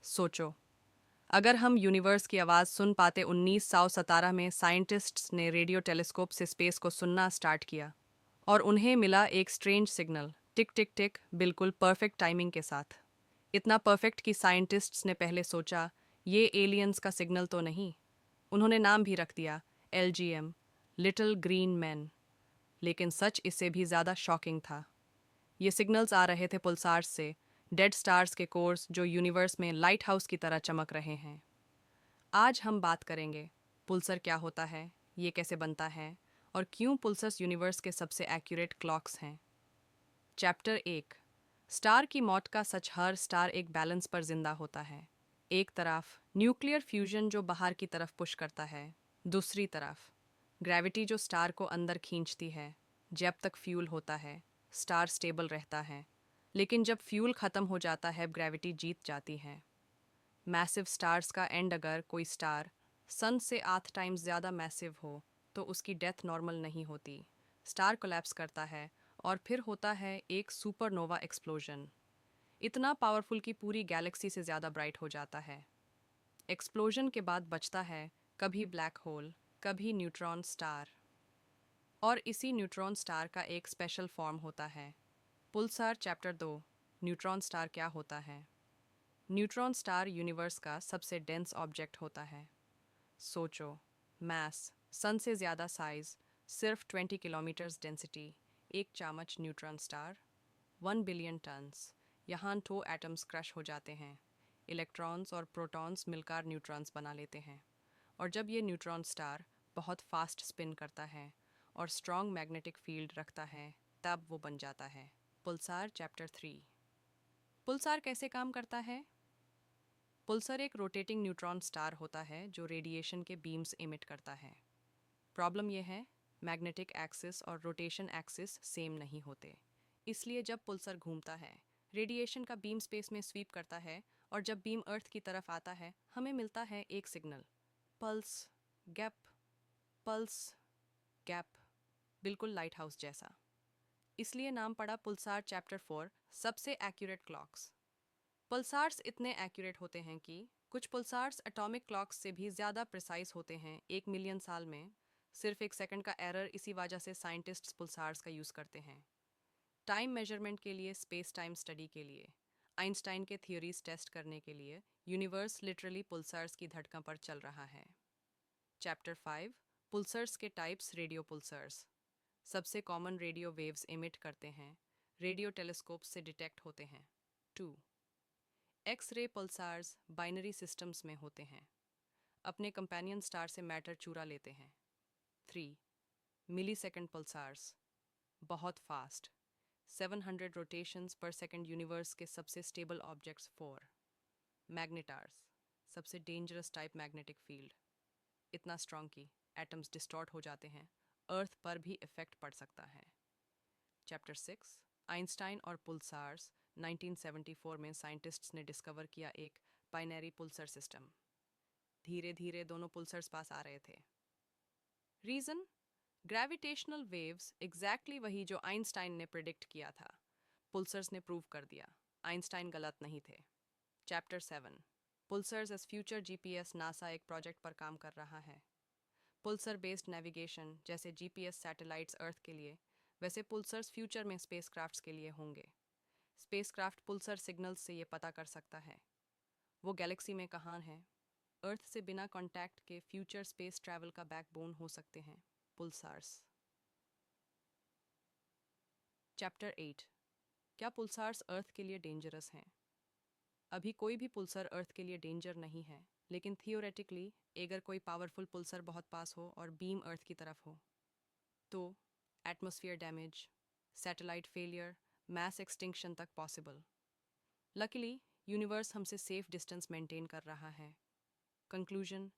सोचो, अगर हम यूनिवर्स की आवाज़ सुन पाते। 1917 में साइंटिस्ट्स ने रेडियो टेलीस्कोप से स्पेस को सुनना स्टार्ट किया और उन्हें मिला एक स्ट्रेंज सिग्नल, टिक टिक टिक, बिल्कुल परफेक्ट टाइमिंग के साथ। इतना परफेक्ट कि साइंटिस्ट्स ने पहले सोचा ये एलियंस का सिग्नल तो नहीं। उन्होंने नाम भी रख दिया, LGM, लिटिल ग्रीन मैन। लेकिन सच इससे भी ज़्यादा शॉकिंग था। ये सिग्नल्स आ रहे थे पुल्सार्स से, डेड स्टार्स के कोर्स जो यूनिवर्स में लाइट हाउस की तरह चमक रहे हैं। आज हम बात करेंगे पुल्सर क्या होता है, ये कैसे बनता है और क्यों पुल्सर्स यूनिवर्स के सबसे एक्यूरेट क्लॉक्स हैं। चैप्टर 1, स्टार की मौत का सच। हर स्टार एक बैलेंस पर जिंदा होता है। एक तरफ न्यूक्लियर फ्यूजन जो बाहर की तरफ पुश करता है, दूसरी तरफ ग्रेविटी जो स्टार को अंदर खींचती है। जब तक फ्यूल होता है स्टार स्टेबल रहता है, लेकिन जब फ्यूल ख़त्म हो जाता है ग्रेविटी जीत जाती है। मैसिव स्टार्स का एंड, अगर कोई स्टार सन से 8 टाइम्स ज़्यादा मैसिव हो तो उसकी डेथ नॉर्मल नहीं होती। स्टार कोलैप्स करता है और फिर होता है एक सुपरनोवा एक्सप्लोजन, इतना पावरफुल कि पूरी गैलेक्सी से ज़्यादा ब्राइट हो जाता है। एक्सप्लोजन के बाद बचता है कभी ब्लैक होल, कभी न्यूट्रॉन स्टार। और इसी न्यूट्रॉन स्टार का एक स्पेशल फॉर्म होता है पुल्सार। चैप्टर 2, न्यूट्रॉन स्टार क्या होता है। न्यूट्रॉन स्टार यूनिवर्स का सबसे डेंस ऑब्जेक्ट होता है। सोचो, मास सन से ज़्यादा साइज, सिर्फ 20 किलोमीटर्स डेंसिटी। एक चामच न्यूट्रॉन स्टार, 1 बिलियन टन्स। यहाँ 2 एटम्स क्रश हो जाते हैं, इलेक्ट्रॉन्स और प्रोटॉन्स मिलकर न्यूट्रॉन्स बना लेते हैं। और जब ये न्यूट्रॉन स्टार बहुत फास्ट स्पिन करता है और स्ट्रॉन्ग मैग्नेटिक फील्ड रखता है, तब वो बन जाता है पुल्सार। चैप्टर 3, पुल्सार कैसे काम करता है। पुल्सर एक रोटेटिंग न्यूट्रॉन स्टार होता है जो रेडिएशन के बीम्स इमिट करता है। प्रॉब्लम यह है, मैग्नेटिक एक्सिस और रोटेशन एक्सिस सेम नहीं होते। इसलिए जब पुल्सर घूमता है रेडिएशन का बीम स्पेस में स्वीप करता है, और जब बीम अर्थ की तरफ आता है हमें मिलता है एक signal, pulse gap, pulse gap, बिल्कुल लाइट हाउस जैसा। इसलिए नाम पड़ा पुल्सार। चैप्टर 4, सबसे एक्यूरेट क्लॉक्स। पल्सार्स इतने एक्यूरेट होते हैं कि कुछ पल्सार्स एटॉमिक क्लॉक्स से भी ज़्यादा प्रिसाइज होते हैं, 1 मिलियन साल में सिर्फ 1 सेकंड का एरर। इसी वजह से साइंटिस्ट्स पल्सार्स का यूज़ करते हैं टाइम मेजरमेंट के लिए, स्पेस टाइम स्टडी के लिए, आइंस्टाइन के थ्योरीज टेस्ट करने के लिए। यूनिवर्स लिटरली पल्सार्स की धड़कन पर चल रहा है। चैप्टर 5, पल्सर्स के टाइप्स। रेडियो पल्सर्स सबसे कॉमन रेडियो वेव्स इमिट करते हैं, रेडियो टेलीस्कोप से डिटेक्ट होते हैं। 2, एक्स-रे पल्सार्स बाइनरी सिस्टम्स में होते हैं, अपने कंपेनियन स्टार से मैटर चुरा लेते हैं। 3, मिली सेकेंड पल्सार्स बहुत फास्ट, 700 रोटेशंस पर सेकेंड। यूनिवर्स के सबसे स्टेबल ऑब्जेक्ट्स। 4, मैग्नेटार्स सबसे डेंजरस टाइप, मैग्नेटिक फील्ड इतना स्ट्रॉन्ग कि एटम्स डिस्टॉर्ट हो जाते हैं, अर्थ पर भी इफेक्ट पड़ सकता है। चैप्टर 6, आइंस्टाइन और पुल्सार्स। 1974 में साइंटिस्ट्स ने डिस्कवर किया एक बाइनरी पुल्सर सिस्टम। धीरे धीरे दोनों पुल्सर्स पास आ रहे थे। रीजन, ग्रेविटेशनल वेव्स, एग्जैक्टली वही जो आइंस्टाइन ने प्रिडिक्ट किया था। पुल्सर्स ने प्रूव कर दिया, आइंस्टाइन गलत नहीं थे। Chapter 7, pulsars as future GPS. NASA एक प्रोजेक्ट पर काम कर रहा है, पुल्सर बेस्ड नेविगेशन। जैसे जीपीएस सैटेलाइट्स अर्थ के लिए, वैसे पुल्सर्स फ्यूचर में स्पेसक्राफ्ट्स के लिए होंगे। स्पेसक्राफ्ट पुल्सर सिग्नल्स से ये पता कर सकता है वो गैलेक्सी में कहाँ है। अर्थ से बिना कांटेक्ट के फ्यूचर स्पेस ट्रैवल का बैकबोन हो सकते हैं पुल्सार्स। चैप्टर 8, क्या पुल्सार्स अर्थ के लिए डेंजरस हैं। अभी कोई भी पुल्सर अर्थ के लिए डेंजर नहीं है, लेकिन थियोरेटिकली अगर कोई पावरफुल पुल्सर बहुत पास हो और बीम अर्थ की तरफ हो तो atmosphere damage, satellite failure, mass extinction तक पॉसिबल। लकीली यूनिवर्स हमसे सेफ डिस्टेंस मेंटेन कर रहा है। कंक्लूजन,